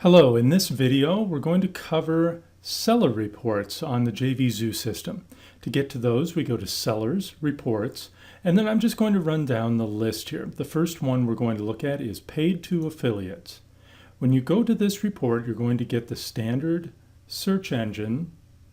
Hello, in this video we're going to cover seller reports on the JVZoo system. To get to those we go to Sellers, Reports, and then I'm just going to run down the list here. The first one we're going to look at is Paid to Affiliates. When you go to this report, you're going to get the standard search engine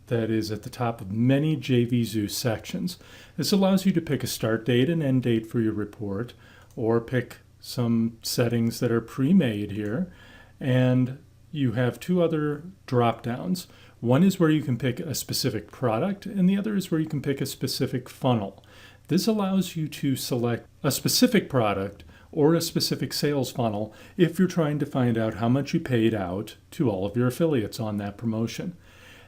that is at the top of many JVZoo sections. This allows you to pick a start date and end date for your report, or pick some settings that are pre-made here. And you have two other drop downs. One is where you can pick a specific product, and the other is where you can pick a specific funnel. This allows you to select a specific product or a specific sales funnel if you're trying to find out how much you paid out to all of your affiliates on that promotion.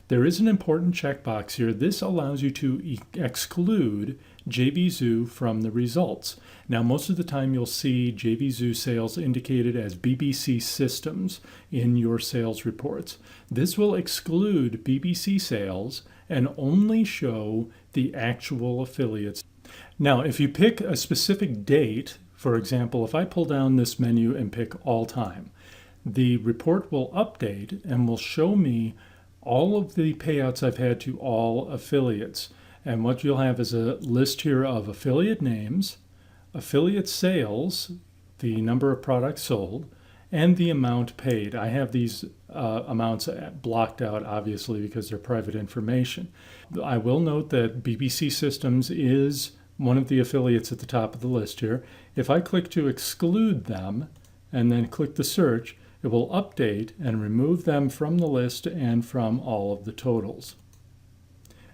There is an important checkbox here. This allows you to exclude JVZoo from the results. Now, most of the time you'll see JVZoo sales indicated as BBC systems in your sales reports. This will exclude BBC sales and only show the actual affiliates. Now, if you pick a specific date, for example, if I pull down this menu and pick all time, the report will update and will show me all of the payouts I've had to all affiliates. And what you'll have is a list here of affiliate names, affiliate sales, the number of products sold, and the amount paid. I have these amounts blocked out, obviously, because they're private information. I will note that BBC Systems is one of the affiliates at the top of the list here. If I click to exclude them and then click the search, it will update and remove them from the list and from all of the totals.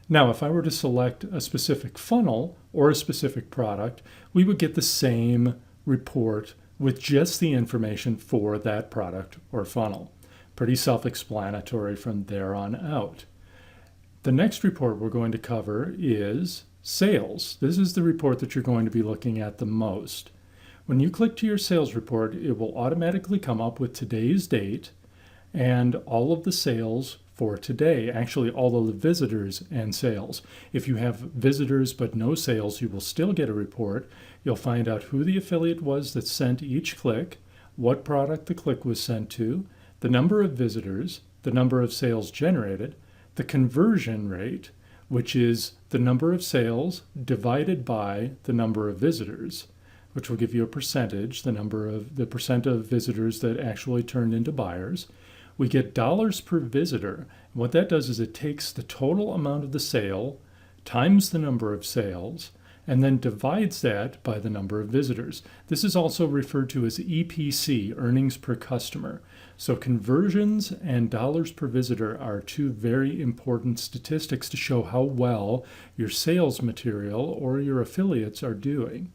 Now, if I were to select a specific funnel or a specific product, we would get the same report with just the information for that product or funnel. Pretty self-explanatory from there on out. The next report we're going to cover is sales. This is the report that you're going to be looking at the most. When you click to your sales report, it will automatically come up with today's date and all of the sales for today, actually all of the visitors and sales. If you have visitors but no sales, you will still get a report. You'll find out who the affiliate was that sent each click, what product the click was sent to, the number of visitors, the number of sales generated, the conversion rate, which is the number of sales divided by the number of visitors, which will give you a percentage, the percent of visitors that actually turned into buyers. We get dollars per visitor. And what that does is it takes the total amount of the sale times the number of sales and then divides that by the number of visitors. This is also referred to as EPC, earnings per customer. So conversions and dollars per visitor are two very important statistics to show how well your sales material or your affiliates are doing.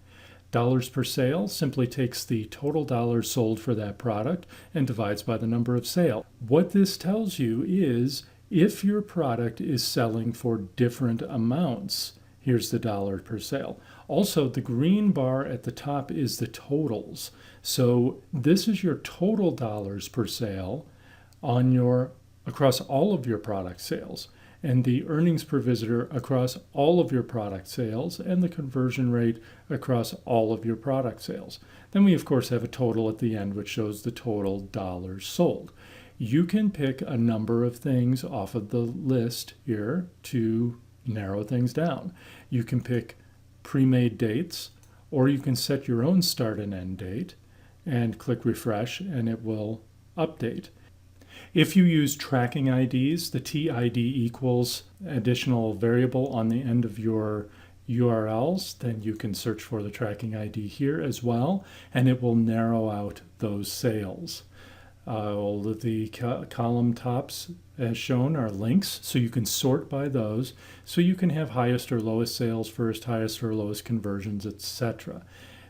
Dollars per sale simply takes the total dollars sold for that product and divides by the number of sales. What this tells you is if your product is selling for different amounts, here's the dollar per sale. Also, the green bar at the top is the totals. So this is your total dollars per sale across all of your product sales, and the earnings per visitor across all of your product sales, and the conversion rate across all of your product sales. Then we, of course, have a total at the end, which shows the total dollars sold. You can pick a number of things off of the list here to narrow things down. You can pick pre-made dates, or you can set your own start and end date and click refresh, and it will update. If you use tracking IDs, the TID equals additional variable on the end of your URLs, then you can search for the tracking ID here as well, and it will narrow out those sales. All of the column tops as shown are links, so you can sort by those, so you can have highest or lowest sales first, highest or lowest conversions, etc.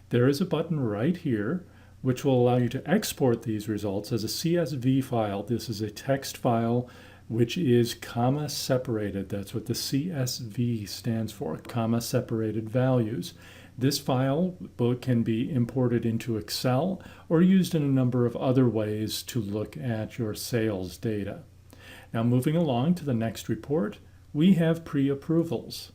There is a button right here which will allow you to export these results as a CSV file. This is a text file which is comma separated. That's what the CSV stands for, comma separated values. This file can be imported into Excel or used in a number of other ways to look at your sales data. Now, moving along to the next report, we have pre-approvals.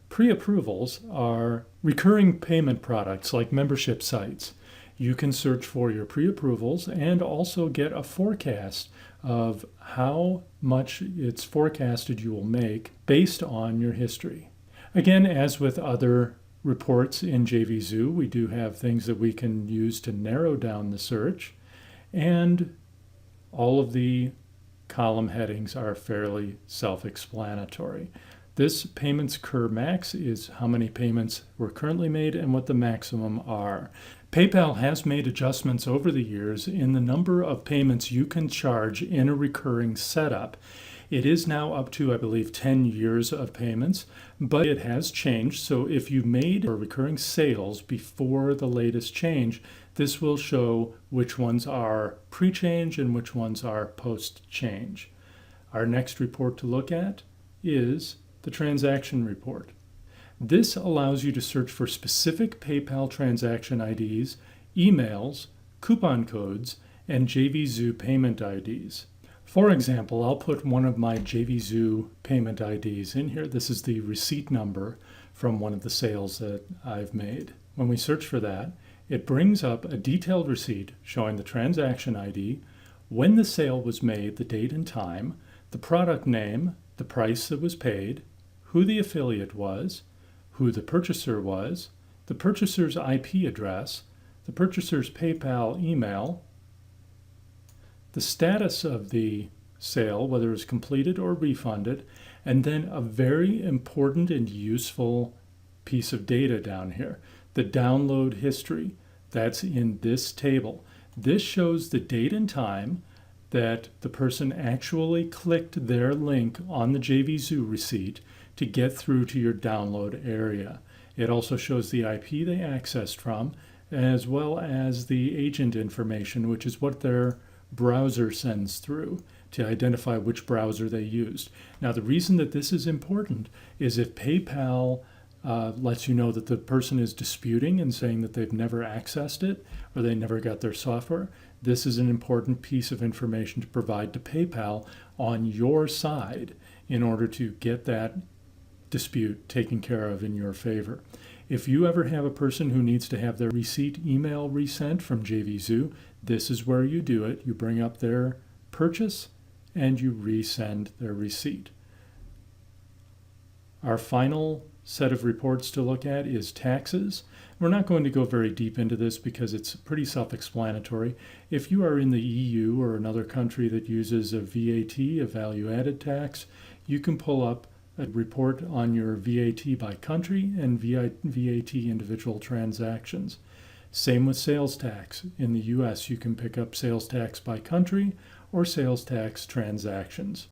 Pre-approvals are recurring payment products like membership sites. You can search for your pre-approvals and also get a forecast of how much it's forecasted you will make based on your history. Again, as with other reports in JVZoo, we do have things that we can use to narrow down the search, and all of the column headings are fairly self-explanatory. This payments cur max is how many payments were currently made and what the maximum are. PayPal has made adjustments over the years in the number of payments you can charge in a recurring setup. It is now up to, I believe, 10 years of payments, but it has changed. So if you made recurring sales before the latest change, this will show which ones are pre-change and which ones are post-change. Our next report to look at is the transaction report. This allows you to search for specific PayPal transaction IDs, emails, coupon codes, and JVZoo payment IDs. For example, I'll put one of my JVZoo payment IDs in here. This is the receipt number from one of the sales that I've made. When we search for that, it brings up a detailed receipt showing the transaction ID, when the sale was made, the date and time, the product name, the price that was paid, who the affiliate was, who the purchaser was, the purchaser's IP address, the purchaser's PayPal email, the status of the sale, whether it was completed or refunded, and then a very important and useful piece of data down here, the download history. That's in this table. This shows the date and time that the person actually clicked their link on the JVZoo receipt to get through to your download area. It also shows the IP they accessed from, as well as the agent information, which is what their browser sends through to identify which browser they used. Now, the reason that this is important is if PayPal lets you know that the person is disputing and saying that they've never accessed it or they never got their software, this is an important piece of information to provide to PayPal on your side in order to get that dispute taken care of in your favor. If you ever have a person who needs to have their receipt email resent from JVZoo, this is where you do it. You bring up their purchase and you resend their receipt. Our final set of reports to look at is taxes. We're not going to go very deep into this because it's pretty self-explanatory. If you are in the EU or another country that uses a VAT, a value-added tax, you can pull up a report on your VAT by country and VAT individual transactions. Same with sales tax. In the US, you can pick up sales tax by country or sales tax transactions.